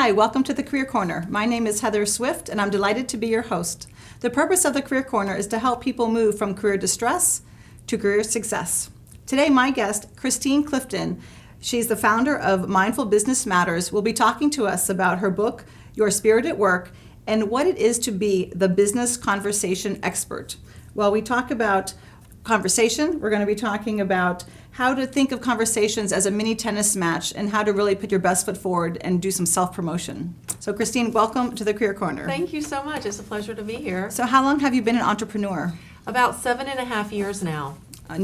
Hi, welcome to the Career Corner. My name is Heather Swift, and I'm delighted to be your host. The purpose of the Career Corner is to help people move from career distress to career success. Today, my guest, Christine Clifton, she's the founder of Mindful Business Matters, will be talking to us about her book, Your Spirit at Work, and what it is to be the business conversation expert. Well, we talk about conversation. We're going to be talking about how to think of conversations as a mini tennis match and how to really put your best foot forward and do some self-promotion. So Christine, welcome to the Career Corner. Thank you so much. It's a pleasure to be here. So how long have you been an entrepreneur? About 7.5 years now.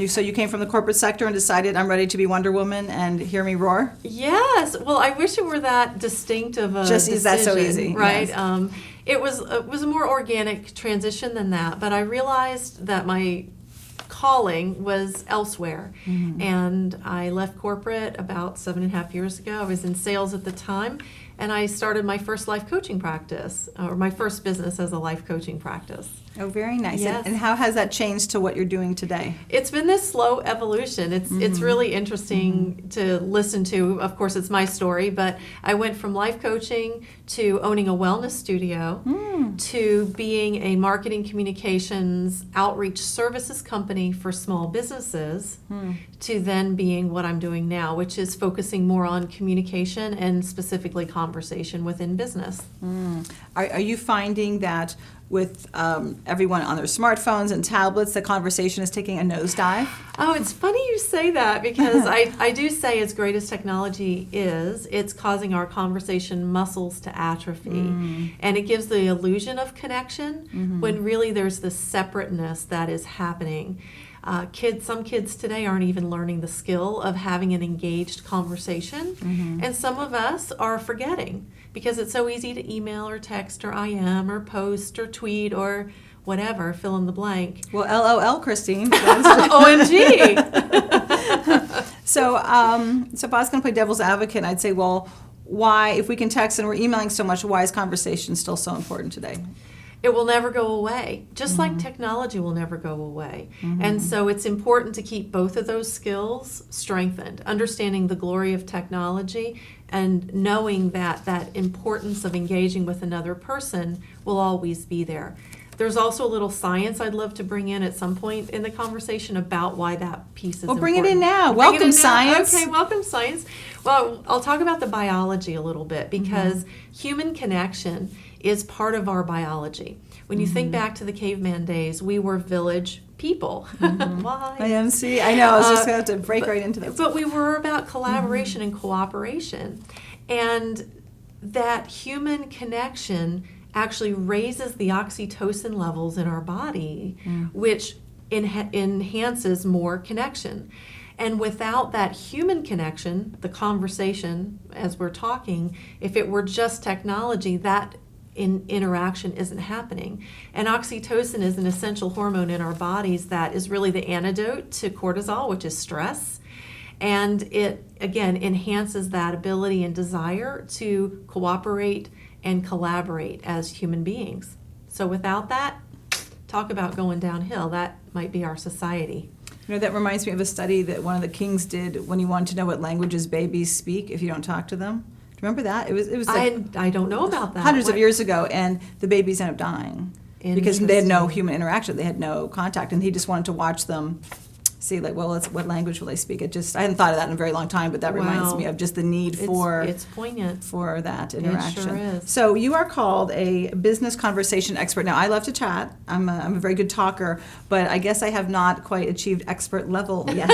So you came from the corporate sector and decided, I'm ready to be Wonder Woman and hear me roar? Yes. Well, I wish it were that distinct of a Just decision, that's so easy. right? Yes. It was a more organic transition than that, but I realized that my calling was elsewhere. Mm-hmm. And I left corporate about 7.5 years ago. I was in sales at the time, and I started my first life coaching practice, or my first business as a life coaching practice. Oh, very nice. Yes. And how has that changed to what you're doing today? It's been this slow evolution. It's really interesting to listen to. Of course, it's my story, but I went from life coaching to owning a wellness studio to being a marketing communications outreach services company for small businesses to then being what I'm doing now, which is focusing more on communication and specifically conversation within business. Are you finding that with everyone on their smartphones and tablets, the conversation is taking a nosedive? Oh, it's funny you say that because I do say as great as technology is, it's causing our conversation muscles to atrophy. And it gives the illusion of connection when really there's this separateness that is happening. Some kids today aren't even learning the skill of having an engaged conversation, and some of us are forgetting because it's so easy to email or text or IM or post or tweet or whatever, fill in the blank. Well, LOL, Christine. OMG! So if I was going to play devil's advocate, I'd say, well, why, if we can text and we're emailing so much, why is conversation still so important today? It will never go away, just like technology will never go away. And so it's important to keep both of those skills strengthened, understanding the glory of technology and knowing that that importance of engaging with another person will always be there. There's also a little science I'd love to bring in at some point in the conversation about why that piece is important. Well, bring it in now. Welcome, science. Okay, welcome, science. Well, I'll talk about the biology a little bit because human connection is part of our biology. When you think back to the caveman days, we were village people. Why? I know, I was just going to break right into this. But we were about collaboration and cooperation. And that human connection actually raises the oxytocin levels in our body, which enhances more connection. And without that human connection, the conversation as we're talking, if it were just technology, that interaction isn't happening. And oxytocin is an essential hormone in our bodies that is really the antidote to cortisol, which is stress. And it, again, enhances that ability and desire to cooperate and collaborate as human beings. So without that, talk about going downhill. That might be our society. You know, that reminds me of a study that one of the kings did when he wanted to know what languages babies speak if you don't talk to them. Remember that? It was like I don't know about that. Hundreds of years ago, and the babies ended up dying because they had no human interaction. They had no contact, and he just wanted to watch them see, like, well, what language will they speak? I hadn't thought of that in a very long time, but that reminds me of just the need it's poignant for that interaction. It sure is. So you are called a business conversation expert. Now, I love to chat. I'm a very good talker, but I guess I have not quite achieved expert level yet.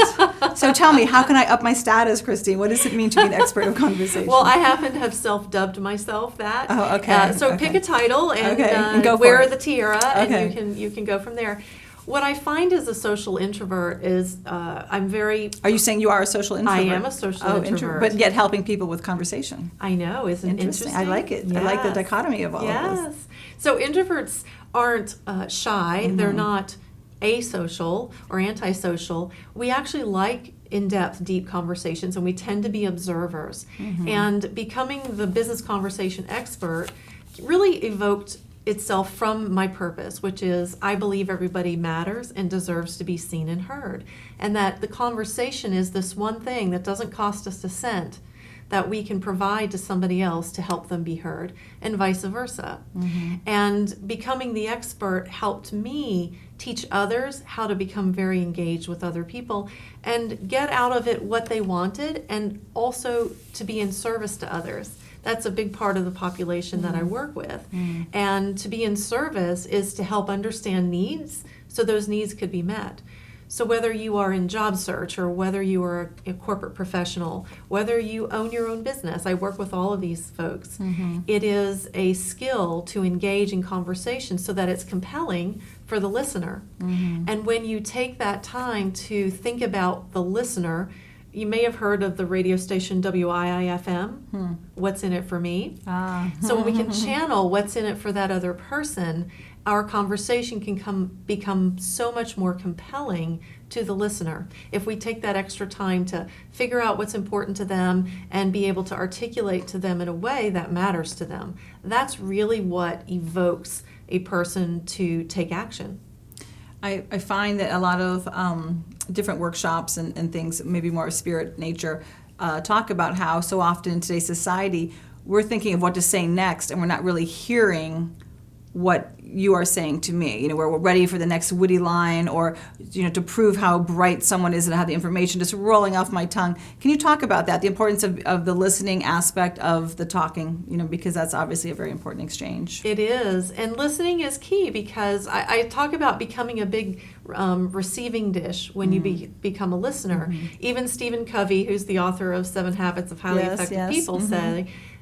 So tell me, how can I up my status, Christine? What does it mean to be an expert of conversation? Well, I happen to have self-dubbed myself that. Oh, okay. So pick a title and go for wear it. the tiara, and you can go from there. What I find as a social introvert is I'm very... Are you saying you are a social introvert? I am a social introvert. But yet helping people with conversation. I know, isn't it interesting? I like it. Yes. I like the dichotomy of all of this. Yes. So introverts aren't shy. They're not asocial or antisocial. We actually like in-depth, deep conversations, and we tend to be observers. And becoming the business conversation expert really evoked itself from my purpose, which is I believe everybody matters and deserves to be seen and heard. And that the conversation is this one thing that doesn't cost us a cent, that we can provide to somebody else to help them be heard, and vice versa. And becoming the expert helped me teach others how to become very engaged with other people and get out of it what they wanted, and also to be in service to others. That's a big part of the population that I work with. And to be in service is to help understand needs so those needs could be met. So whether you are in job search, or whether you are a corporate professional, whether you own your own business, I work with all of these folks. It is a skill to engage in conversation so that it's compelling for the listener. And when you take that time to think about the listener, you may have heard of the radio station WIIFM, What's in It for Me? So when we can channel what's in it for that other person, our conversation can become so much more compelling to the listener. If we take that extra time to figure out what's important to them and be able to articulate to them in a way that matters to them, that's really what evokes a person to take action. I find that a lot of different workshops and things, maybe more of spirit nature, talk about how so often in today's society we're thinking of what to say next, and we're not really hearing what you are saying to me. Where we're ready for the next witty line, or to prove how bright someone is and have the information just rolling off my tongue. Can you talk about that, the importance of the listening aspect of the talking, because that's obviously a very important exchange. It is, and listening is key, because I talk about becoming a big receiving dish when you become a listener. Even Stephen Covey, who's the author of 7 Habits of Highly Effective People,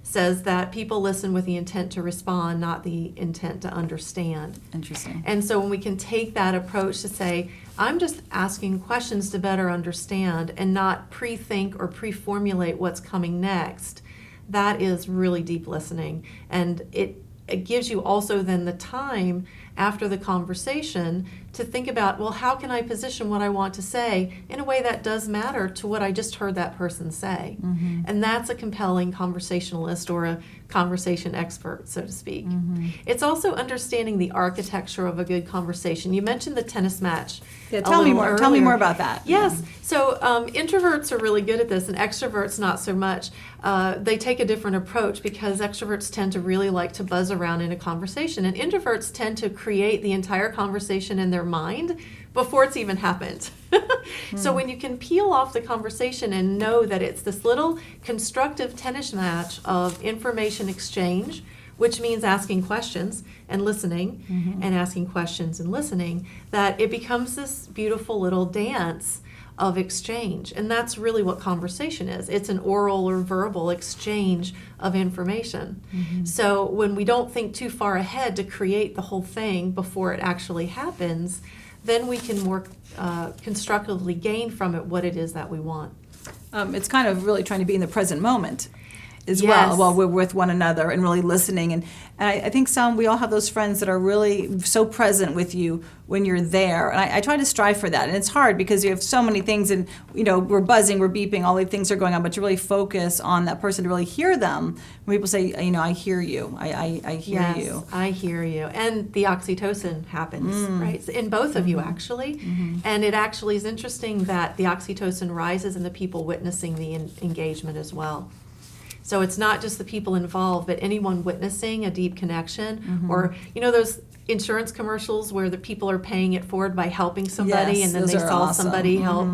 says that people listen with the intent to respond, not the intent to understand. Interesting. And so when we can take that approach to say, I'm just asking questions to better understand and not pre-think or pre-formulate what's coming next, that is really deep listening. And it gives you also then the time after the conversation to think about, well, how can I position what I want to say in a way that does matter to what I just heard that person say? And that's a compelling conversationalist, or a conversation expert, so to speak. It's also understanding the architecture of a good conversation. You mentioned the tennis match. Yeah, tell me more. Tell me more about that. Yes. So introverts are really good at this, and extroverts not so much. They take a different approach, because extroverts tend to really like to buzz around in a conversation, and introverts tend to create the entire conversation in their mind before it's even happened. So when you can peel off the conversation and know that it's this little constructive tennis match of information exchange, which means asking questions and listening, and asking questions and listening, that it becomes this beautiful little dance of exchange. And that's really what conversation is. It's an oral or verbal exchange of information. So when we don't think too far ahead to create the whole thing before it actually happens, then we can more constructively gain from it what it is that we want. It's kind of really trying to be in the present moment as Yes. well, while we're with one another and really listening. And I think we all have those friends that are really so present with you when you're there. And I try to strive for that. And it's hard because you have so many things, and we're buzzing, we're beeping, all these things are going on, but to really focus on that person, to really hear them. When people say, I hear you, I hear you. I hear you. And the oxytocin happens, right? In both of you, actually. And it actually is interesting that the oxytocin rises in the people witnessing the engagement as well. So it's not just the people involved, but anyone witnessing a deep connection, or those insurance commercials where the people are paying it forward by helping somebody, Yes, and then those they are saw awesome. somebody help.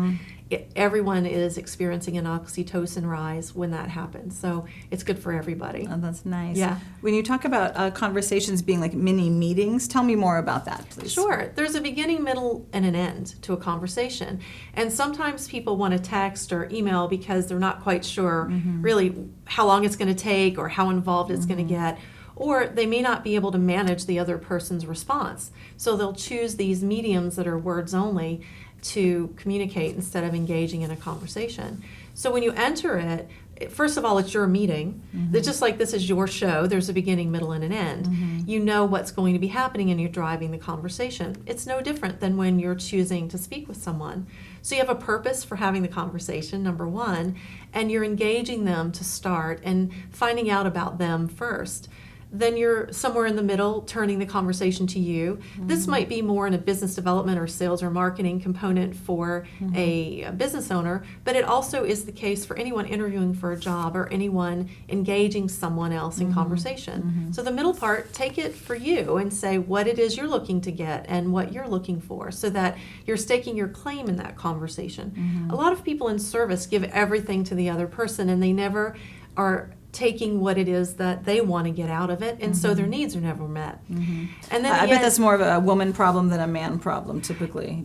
Everyone is experiencing an oxytocin rise when that happens. So it's good for everybody. Oh, that's nice. Yeah. When you talk about conversations being like mini meetings, tell me more about that, please. Sure. There's a beginning, middle, and an end to a conversation. And sometimes people want to text or email because they're not quite sure really how long it's going to take or how involved it's going to get. Or they may not be able to manage the other person's response. So they'll choose these mediums that are words only to communicate instead of engaging in a conversation. So when you enter it, first of all, it's your meeting. It's just like this is your show. There's a beginning, middle, and an end. You know what's going to be happening, and you're driving the conversation. It's no different than when you're choosing to speak with someone. So you have a purpose for having the conversation, number one, and you're engaging them to start and finding out about them first. then you're somewhere in the middle, turning the conversation to you. This might be more in a business development or sales or marketing component for a business owner, but it also is the case for anyone interviewing for a job or anyone engaging someone else in conversation. So the middle part, take it for you and say what it is you're looking to get and what you're looking for, so that you're staking your claim in that conversation. A lot of people in service give everything to the other person, and they never are taking what it is that they want to get out of it, and so their needs are never met. And then I bet that's more of a woman problem than a man problem, typically.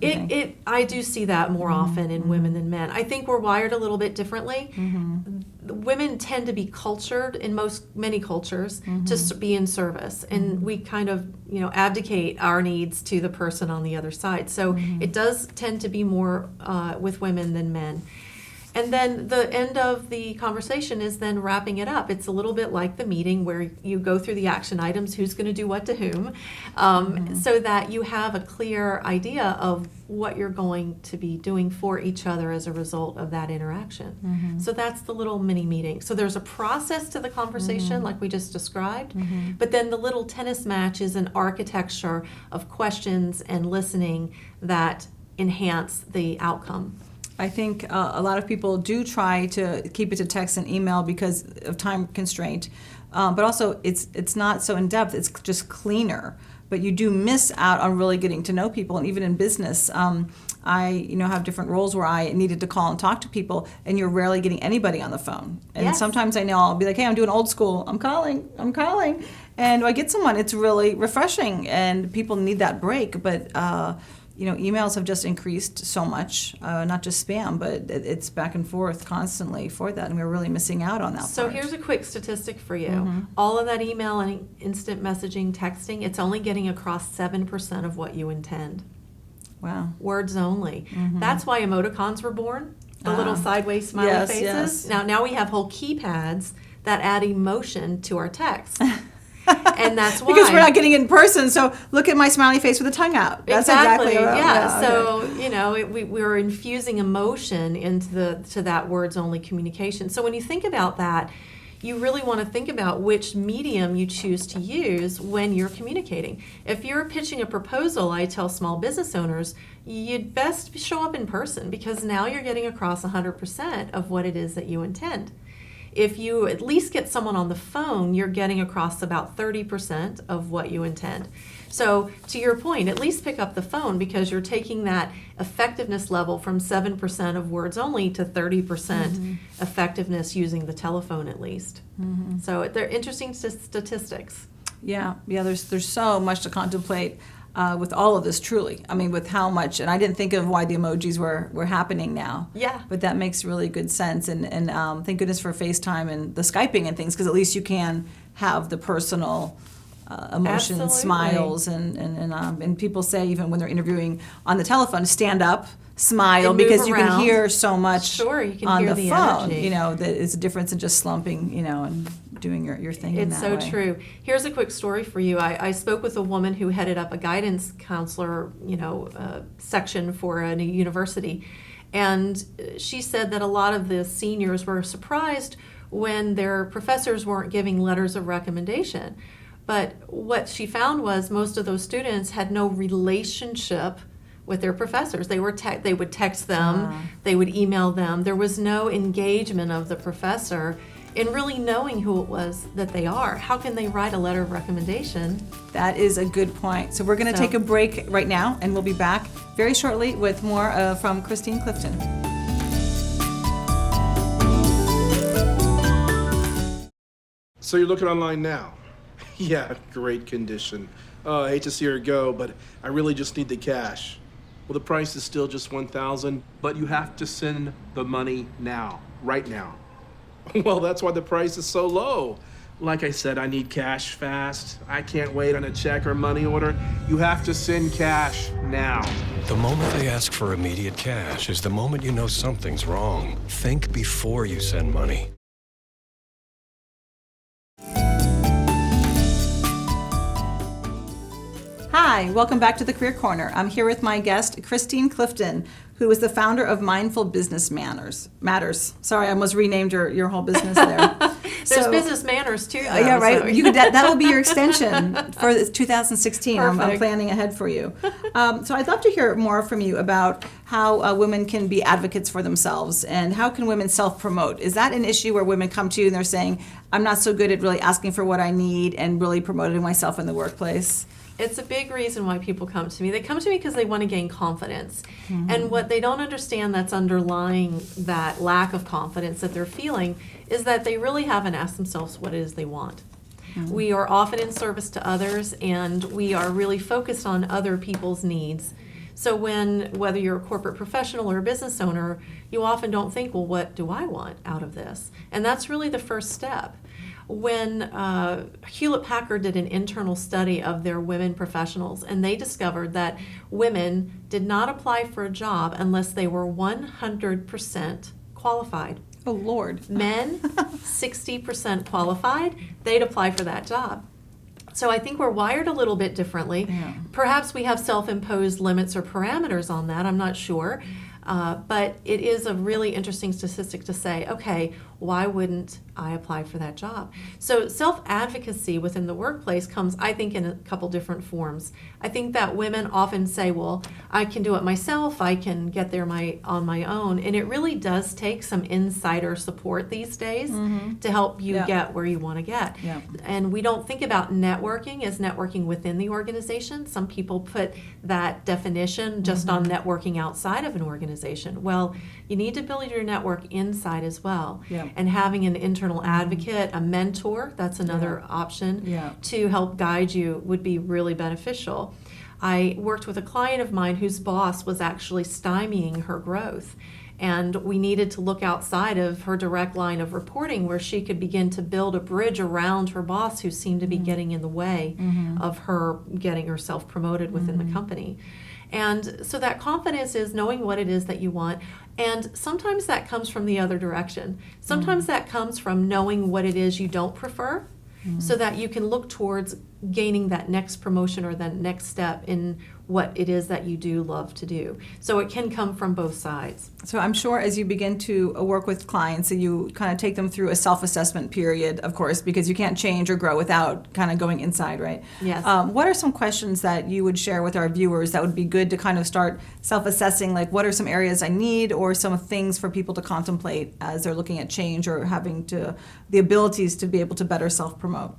I do see that more often in women than men. I think we're wired a little bit differently. Women tend to be cultured in many cultures to be in service, and we kind of abdicate our needs to the person on the other side. So it does tend to be more with women than men. And then the end of the conversation is then wrapping it up. It's a little bit like the meeting where you go through the action items, who's going to do what to whom, so that you have a clear idea of what you're going to be doing for each other as a result of that interaction. So that's the little mini meeting. So there's a process to the conversation like we just described, but then the little tennis match is an architecture of questions and listening that enhance the outcome. I think a lot of people do try to keep it to text and email because of time constraint, but also it's not so in depth. It's just cleaner. But you do miss out on really getting to know people, and even in business, I have different roles where I needed to call and talk to people, and you're rarely getting anybody on the phone. And sometimes I know I'll be like, hey, I'm doing old school. I'm calling, and I get someone. It's really refreshing, and people need that break, but. Emails have just increased so much, not just spam, but it's back and forth constantly for that, and we're really missing out on that part. So here's a quick statistic for you. All of that email and instant messaging, texting, it's only getting across 7% of what you intend. Wow. Words only. That's why emoticons were born, the little sideways smiley faces. Yes. Now we have whole keypads that add emotion to our text. And that's why. Because we're not getting it in person, so look at my smiley face with the tongue out. That's exactly yeah. So we're infusing emotion into that words only communication. So when you think about that, you really want to think about which medium you choose to use when you're communicating. If you're pitching a proposal, I tell small business owners, you'd best show up in person, because now you're getting across 100% of what it is that you intend. If you at least get someone on the phone, you're getting across about 30% of what you intend. So to your point, at least pick up the phone, because you're taking that effectiveness level from 7% of words only to 30% effectiveness using the telephone at least. So they're interesting statistics. Yeah, there's so much to contemplate. With all of this, truly. I mean, with how much, and I didn't think of why the emojis were happening now. Yeah. But that makes really good sense, and thank goodness for FaceTime and the Skyping and things, because at least you can have the personal emotions, Absolutely. Smiles, and people say even when they're interviewing on the telephone, stand up, smile, And move because you can around. hear so much Sure, you can on hear the the phone. energy. That is a difference in just slumping, and doing your thing in It's that so way. true. Here's a quick story for you. I spoke with a woman who headed up a guidance counselor, section for a university, and she said that a lot of the seniors were surprised when their professors weren't giving letters of recommendation. But what she found was most of those students had no relationship with their professors. They would text them, they would email them. There was no engagement of the professor in really knowing who it was that they are. How can they write a letter of recommendation? That is a good point. So we're going to take a break right now, and we'll be back very shortly with more from Christine Clifton. So you're looking online now? Yeah, great condition. I hate to see her go, but I really just need the cash. Well, the price is still just $1,000, but you have to send the money now, right now. Well, that's why the price is so low. Like I said, I need cash fast. I can't wait on a check or money order. You have to send cash now. The moment they ask for immediate cash is the moment you know something's wrong. Think before you send money. Hi, welcome back to the Career Corner. I'm here with my guest, Christine Clifton, who is the founder of Mindful Business Matters. Sorry, I almost renamed your whole business there. There's So- business manners too, though. Yeah, right. so- You could, that'll be your extension for 2016. I'm Perfect. planning ahead for you. So I'd love to hear more from you about how women can be advocates for themselves and how can women self-promote. Is that an issue where women come to you and they're saying, I'm not so good at really asking for what I need and really promoting myself in the workplace? It's a big reason why people come to me. They come to me because they want to gain confidence. And what they don't understand that's underlying that lack of confidence that they're feeling is that they really haven't asked themselves what it is they want. We are often in service to others, and we are really focused on other people's needs. So whether you're a corporate professional or a business owner, you often don't think, well, what do I want out of this? And that's really the first step. When Hewlett-Packard did an internal study of their women professionals, and they discovered that women did not apply for a job unless they were 100% qualified. Oh, Lord. Men, 60% qualified, they'd apply for that job. So I think we're wired a little bit differently. Yeah. Perhaps we have self-imposed limits or parameters on that, I'm not sure. But it is a really interesting statistic to say, okay, why wouldn't I apply for that job? So self-advocacy within the workplace comes, I think, in a couple different forms. I think that women often say, well, I can do it myself, I can get there on my own. And it really does take some insider support these days to help you Yeah. get where you want to get. Yeah. And we don't think about networking as networking within the organization. Some people put that definition just on networking outside of an organization. Well, you need to build your network inside as well. Yeah. And having an internal advocate, a mentor, that's another option Yeah. to help guide you would be really beneficial. I worked with a client of mine whose boss was actually stymieing her growth. And we needed to look outside of her direct line of reporting where she could begin to build a bridge around her boss who seemed to be getting in the way of her getting herself promoted within the company. And so that confidence is knowing what it is that you want. And sometimes that comes from the other direction. Sometimes that comes from knowing what it is you don't prefer so that you can look towards gaining that next promotion or that next step in what it is that you do love to do. So it can come from both sides. So I'm sure as you begin to work with clients, that you kind of take them through a self-assessment period, of course, because you can't change or grow without kind of going inside, right? Yes. What are some questions that you would share with our viewers that would be good to kind of start self-assessing, like what are some areas I need or some things for people to contemplate as they're looking at change or having the abilities to be able to better self-promote?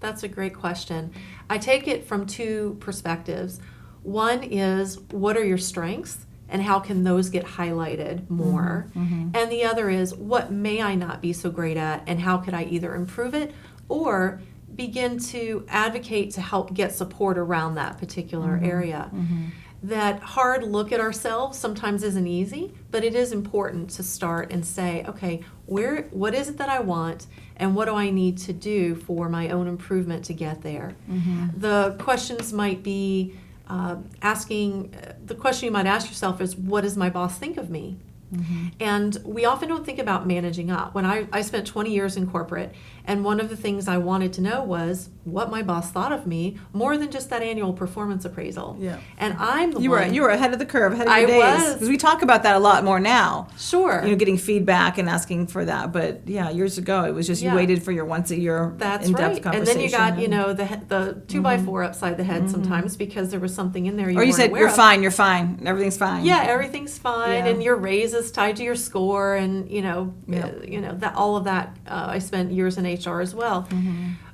That's a great question. I take it from two perspectives. One is, what are your strengths and how can those get highlighted more? And the other is, what may I not be so great at and how could I either improve it or begin to advocate to help get support around that particular area? That hard look at ourselves sometimes isn't easy, but it is important to start and say, okay, what is it that I want and what do I need to do for my own improvement to get there? The questions might be the question you might ask yourself is, what does my boss think of me? And we often don't think about managing up. When I spent 20 years in corporate, and one of the things I wanted to know was what my boss thought of me, more than just that annual performance appraisal. Yeah. And I'm the You one. were ahead of the curve, ahead of I your days. was. Because we talk about that a lot more now. Sure. You know, getting feedback and asking for that. But yeah, years ago, it was just you Yeah. waited for your once a year That's in-depth right. conversation. And then you got, the 2x4 upside the head sometimes because there was something in there you or you weren't said, aware you're of. fine, everything's fine. Yeah, everything's fine, Yeah. and your raise is tied to your score, and Yeah. that all of that. I spent years in HR as well,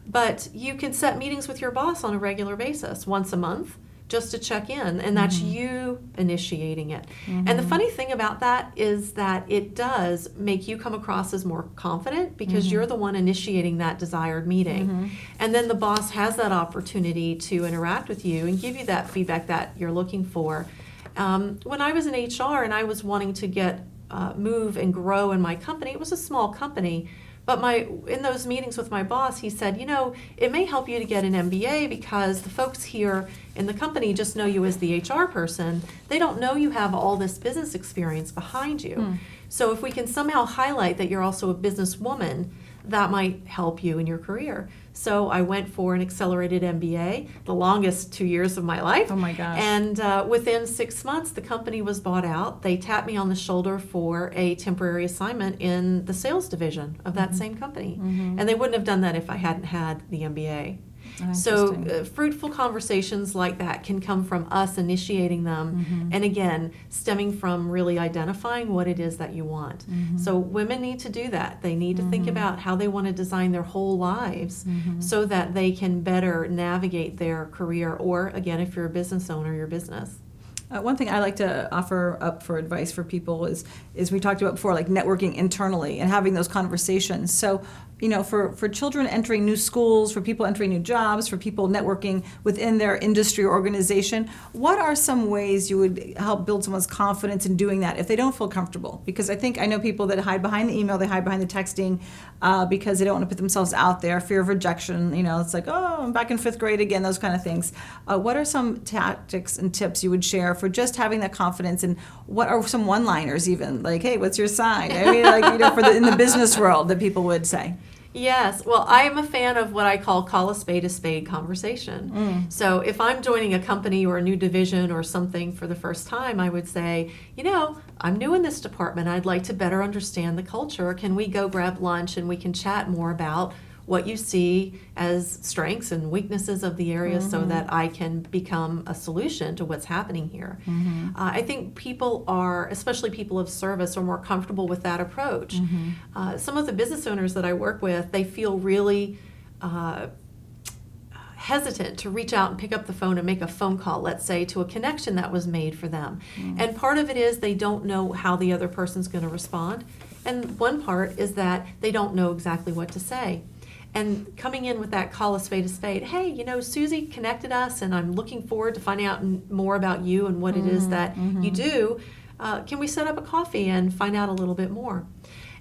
but you can set meetings with your boss on a regular basis, once a month, just to check in, and that's you initiating it. And the funny thing about that is that it does make you come across as more confident because you're the one initiating that desired meeting, and then the boss has that opportunity to interact with you and give you that feedback that you're looking for. When I was in HR and I was wanting to move and grow in my company, it was a small company, but in those meetings with my boss, he said, it may help you to get an MBA because the folks here in the company just know you as the HR person. They don't know you have all this business experience behind you. So if we can somehow highlight that you're also a businesswoman, that might help you in your career. So I went for an accelerated MBA, the longest 2 years of my life. Oh my gosh. And within 6 months, the company was bought out. They tapped me on the shoulder for a temporary assignment in the sales division of that same company. And they wouldn't have done that if I hadn't had the MBA. So fruitful conversations like that can come from us initiating them, and again, stemming from really identifying what it is that you want. So women need to do that. They need to think about how they want to design their whole lives so that they can better navigate their career, or again, if you're a business owner, your business. One thing I like to offer up for advice for people is we talked about before, like networking internally and having those conversations. So, you know, for children entering new schools, for people entering new jobs, for people networking within their industry or organization, what are some ways you would help build someone's confidence in doing that if they don't feel comfortable? Because I know people that hide behind the email, they hide behind the texting because they don't want to put themselves out there, fear of rejection. You know, it's like, oh, I'm back in 5th grade again, those kind of things. What are some tactics and tips you would share for just having that confidence, and what are some one-liners even, like, hey, what's your sign? I mean, like, you know, in the business world that people would say. Yes, well, I am a fan of what I call a spade conversation. So if I'm joining a company or a new division or something for the first time, I would say, you know, I'm new in this department. I'd like to better understand the culture. Can we go grab lunch and we can chat more about what you see as strengths and weaknesses of the area so that I can become a solution to what's happening here. I think people are, especially people of service, are more comfortable with that approach. Some of the business owners that I work with, they feel really hesitant to reach out and pick up the phone and make a phone call, let's say, to a connection that was made for them. And part of it is they don't know how the other person's going to respond. And one part is that they don't know exactly what to say. And coming in with that call a spade, hey, you know, Susie connected us, and I'm looking forward to finding out more about you and what it is that you do. Can we set up a coffee and find out a little bit more?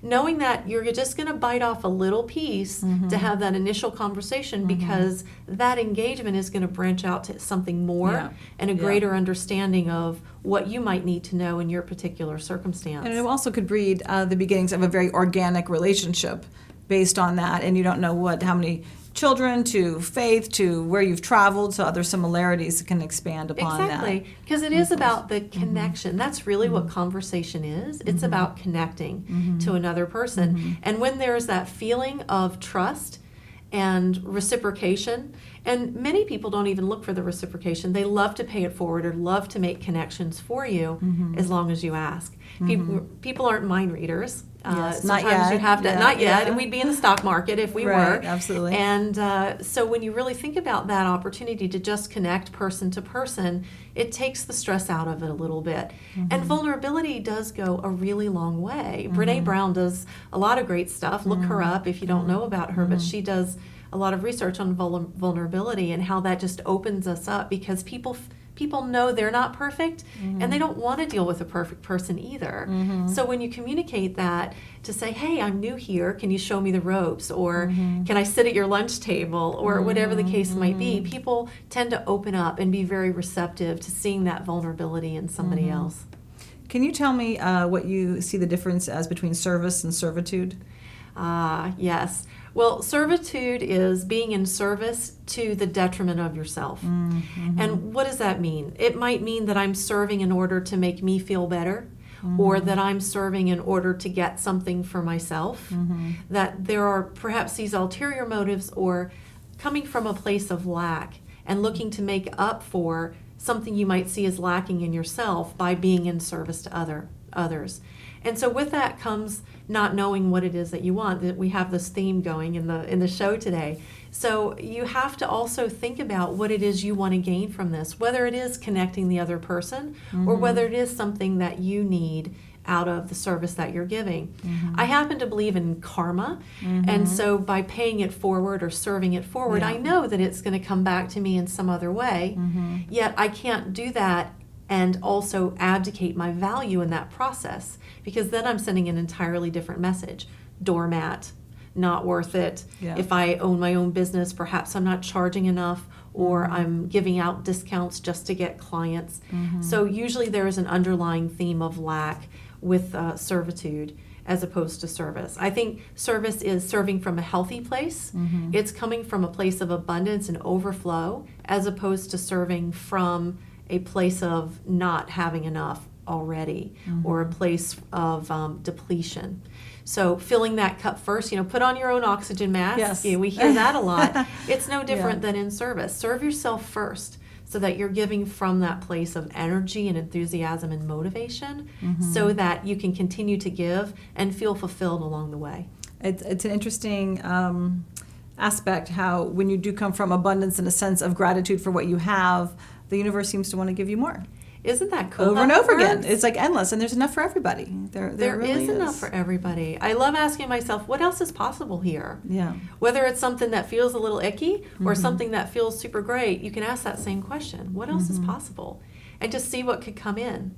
Knowing that you're just going to bite off a little piece to have that initial conversation, because that engagement is going to branch out to something more and a greater understanding of what you might need to know in your particular circumstance. And it also could breed the beginnings of a very organic relationship based on that, and you don't know how many children to faith to where you've traveled, so other similarities can expand upon that. Exactly, because it is about the connection. That's really what conversation is. It's about connecting to another person. And when there's that feeling of trust and reciprocation, and many people don't even look for the reciprocation. They love to pay it forward or love to make connections for you as long as you ask. People aren't mind readers. Yes, sometimes not yet. you have to, not yet, Yeah. and we'd be in the stock market if we Right, were. absolutely. And so when you really think about that opportunity to just connect person to person, it takes the stress out of it a little bit. And vulnerability does go a really long way. Brene Brown does a lot of great stuff. Look her up if you don't know about her, but she does a lot of research on vulnerability and how that just opens us up, because people know they're not perfect, and they don't want to deal with a perfect person either. So when you communicate that, to say, hey, I'm new here, can you show me the ropes, or can I sit at your lunch table, or whatever the case might be, people tend to open up and be very receptive to seeing that vulnerability in somebody else. Can you tell me what you see the difference as between service and servitude? Yes. Well, servitude is being in service to the detriment of yourself. And what does that mean? It might mean that I'm serving in order to make me feel better, or that I'm serving in order to get something for myself, that there are perhaps these ulterior motives, or coming from a place of lack and looking to make up for something you might see as lacking in yourself by being in service to others. And so with that comes not knowing what it is that you want. That we have this theme going in the show today. So you have to also think about what it is you want to gain from this, whether it is connecting the other person, or whether it is something that you need out of the service that you're giving. I happen to believe in karma, and so by paying it forward or serving it forward, I know that it's going to come back to me in some other way, yet I can't do that and also abdicate my value in that process, because then I'm sending an entirely different message. Doormat, not worth it. Yeah. If I own my own business, perhaps I'm not charging enough, or I'm giving out discounts just to get clients. So usually there is an underlying theme of lack with servitude. as opposed to service. I think service is serving from a healthy place. It's coming from a place of abundance and overflow, as opposed to serving from a place of not having enough already, or a place of depletion. So filling that cup first, put on your own oxygen mask. Yes. We hear that a lot. It's no different than in service. Serve yourself first, so that you're giving from that place of energy and enthusiasm and motivation, so that you can continue to give and feel fulfilled along the way. It's an interesting aspect how when you do come from abundance and a sense of gratitude for what you have, the universe seems to want to give you more. Isn't that cool? Over how and that over again. works? It's like endless, and there's enough for everybody. There really is enough for everybody. I love asking myself, what else is possible here? Yeah. Whether it's something that feels a little icky or something that feels super great, you can ask that same question. What else is possible? And just see what could come in.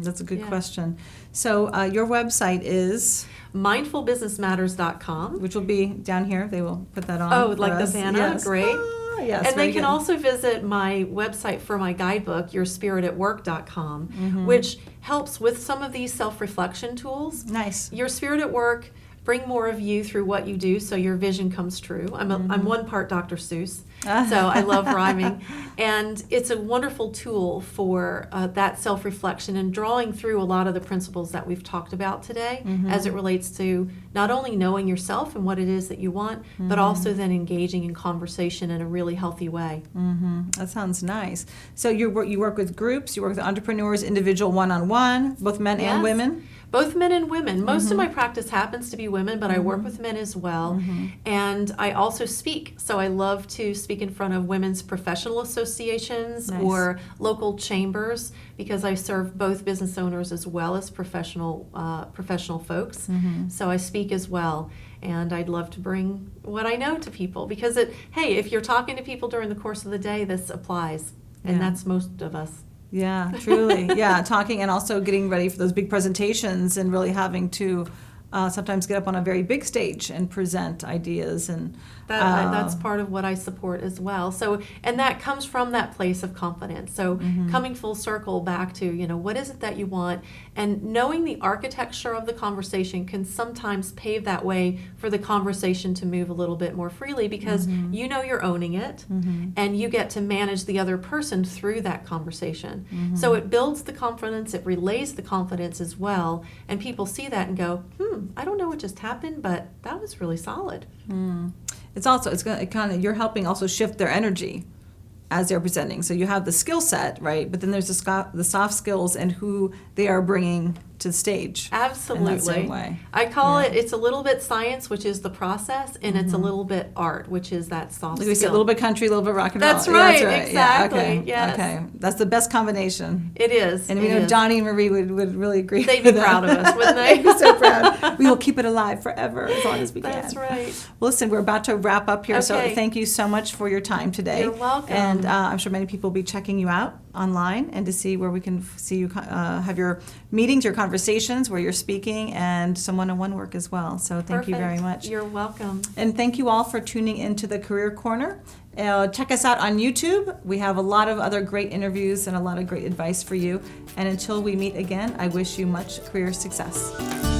That's a good Yeah. question. So your website is, mindfulbusinessmatters.com. which will be down here. They will put that on. Oh, for like the us. banner? Yes. Great. Ah, yes, And very they can good. also visit my website for my guidebook, yourspiritatwork.com, which helps with some of these self-reflection tools. Nice. Your Spirit at Work, bring more of you through what you do so your vision comes true. I'm one part Dr. Seuss, so I love rhyming. And it's a wonderful tool for that self-reflection and drawing through a lot of the principles that we've talked about today as it relates to not only knowing yourself and what it is that you want, but also then engaging in conversation in a really healthy way. That sounds nice. So you work with groups, you work with entrepreneurs, individual one-on-one, both men and Yes. women? Both men and women. Most of my practice happens to be women, but I work with men as well. And I also speak. So I love to speak in front of women's professional associations Nice. or local chambers, because I serve both business owners as well as professional folks. So I speak as well. And I'd love to bring what I know to people, because hey, if you're talking to people during the course of the day, this applies. And Yeah. that's most of us. Yeah, truly. Yeah, talking and also getting ready for those big presentations and really having to sometimes get up on a very big stage and present ideas and That's part of what I support as well. So, and that comes from that place of confidence. So coming full circle back to, what is it that you want? And knowing the architecture of the conversation can sometimes pave that way for the conversation to move a little bit more freely, because you're owning it and you get to manage the other person through that conversation. So it builds the confidence, it relays the confidence as well, and people see that and go, I don't know what just happened, but that was really solid. You're helping also shift their energy as they're presenting. So you have the skill set, right? But then there's the soft skills and who they are bringing to the stage. Absolutely. In that same way. I call it's a little bit science, which is the process, and it's a little bit art, which is that soft Like we said, a skill. little bit country, a little bit rock and roll. That's Yeah, right, Yeah, exactly, okay. yes. Okay. That's the best combination. It is. And it we know is. Johnny and Marie would really agree. They'd be with that. proud of us, wouldn't they? They'd be so proud. We will keep it alive forever as long as we can. That's right. Well, listen, we're about to wrap up here, so Okay. thank you so much for your time today. You're welcome. And I'm sure many people will be checking you out online and to see where we can see you have your meetings, your conversations, where you're speaking, and some one-on-one work as well. So thank you very Perfect. much. You're welcome. And thank you all for tuning into the Career Corner. Check us out on YouTube. We have a lot of other great interviews and a lot of great advice for you. And until we meet again, I wish you much career success.